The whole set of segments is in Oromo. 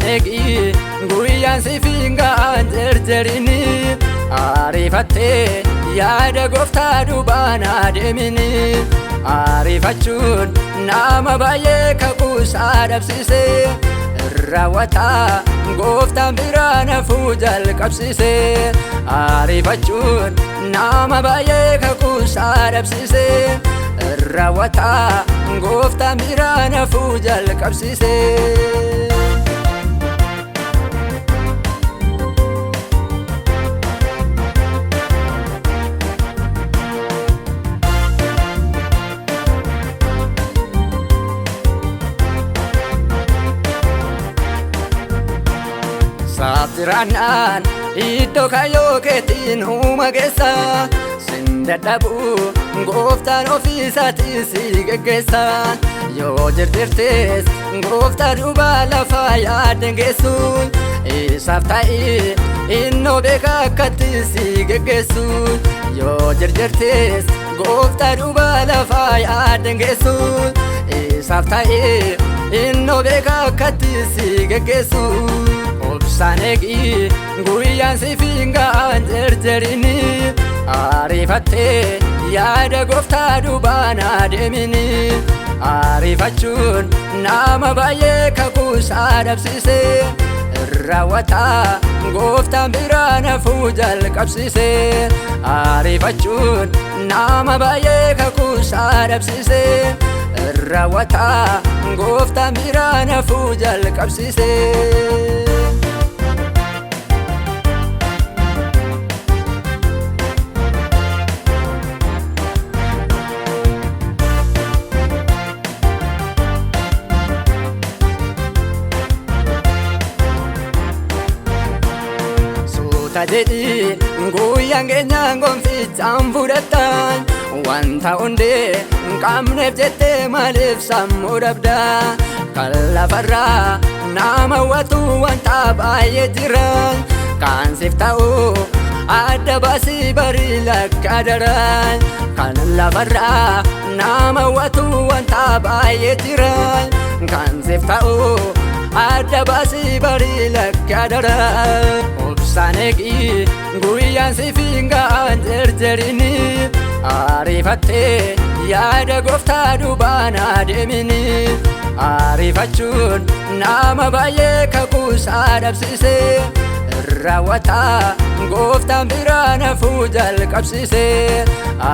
obsanegi guyyan sifingaan jarjarini arifatte yaada gooftaa dubaana deemini arifachun nama baay'ee kakuusaa dhabsise raawwata gooftaan biraa nafuu jalqabsise arifachun nama baay'ee kakuusaa dhabsise raawwata gooftaan biraa nafuu jalqabsise. Saaftirannaan iddoo kaayoo keetiin uuma keessa sindadhabu gooftaan ofiisaatiin si geggeessa yoo jirtirtes gooftaa duubaa lafaa yaadden geessu isaaf ta'i innoo beeka akkatti si geggeessu yoo jirtirtes gooftaa duubaa lafaa yaadden geessu isaaf ta'i innoo beeka akkatti si geggeessu. Obsanegi guyyan sifingaan jarjarini arifatte yaada gooftaa dubaana deemini arifachun nama baay'ee kakuusaa dhabsise raawwata gooftaan biraa nafuu jalqabsise arifachun nama baay'ee kakuusaa dhabsise raawwata gooftaan biraa nafuu jalqabsise. Tajedi guyyan keenyaan gonfichaan fudhattan wanta hundee qabneef jettee maaliif sammuu dhabda kan lafarraa nama hawwatu wanta baay'ee jira kan siif ta'u adda baasii barii lakka daran kan lafarraa nama hawwatu wanta baay'ee jira kan siif ta'u adda baasii barii lakka daran. Obsanegi guyyan sifingaan jarjarini arifatte yaada gooftaa dubaana deemini arifachun nama baay'ee kakuusaa dhabsise raawwata gooftaan biraa nafuu jalqabsise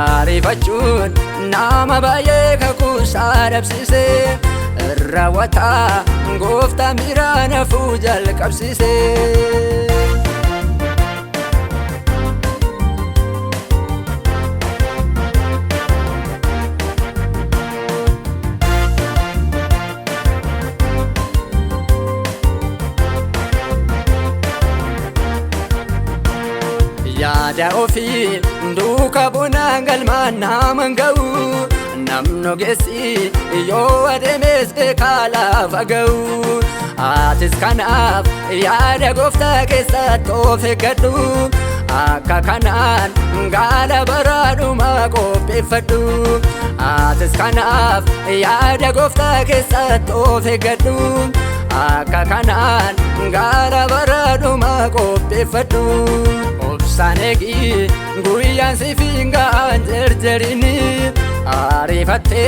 arifachun nama baay'ee kakuusaa dhabsise raawwata gooftaan biraa nafuu jalqabsise. Yaada ofii duuka bunaan galmaan naman ga'u namno geessi yoo adeemes beekaa lafa ga'u atis kanaaf yaada gooftaa keessatti of eeggadhu akka kanaan gaala baraadhumaa qopheeffadhu atis kanaaf yaada gooftaa keessatti of eeggadhu akka kanaan gaala baraadhumaa qopheeffadhu. Obsanegi guyyan sifingaan jarjarini arifatte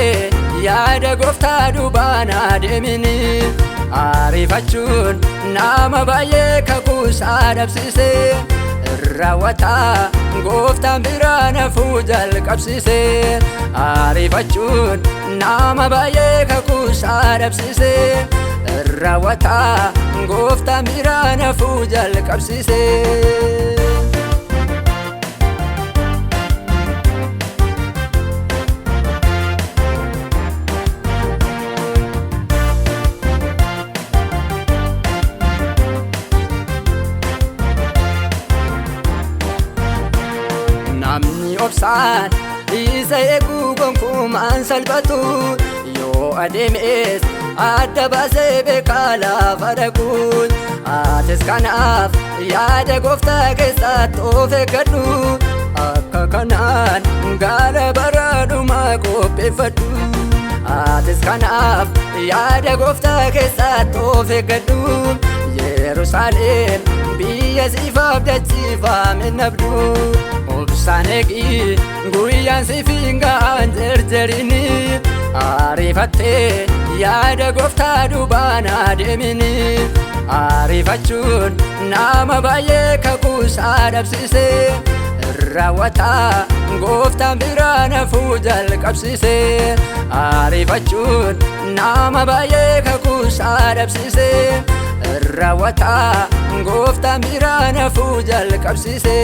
yaada gooftaa dubaana deemini arifachun nama baay'ee kakuusaa dhabsise raawwata gooftaan biraa nafuu jalqabsise arifachun nama baay'ee kakuusaa dhabsise raawwata gooftaan biraa nafuu jalqabsise. Namni obsaan isa eeguu gonkumaan salphatu yoo adeemes adda baasee beekaa lafa dhaqu atis kanaaf yaada gooftaa keessatti of eeggadhu akka kanaan gaala baraadhumaa qopheeffadhu atis kanaaf yaada gooftaa keessatti of eeggadhu Yerusaalem biyya siif abdachiifame nabdu obsaan eegi guyyaan siif hin ga'an jarjarini ariifattee yaada gooftaa duubaan adeemini ariifachuun nama baay'ee kakuusaa dhabsiise raawwataa gooftaan biraa nafuu jalqabsiise ariifachuun nama baay'ee kakuusaa dhabsiise raawwataa gooftaan biraa nafuu jalqabsiise.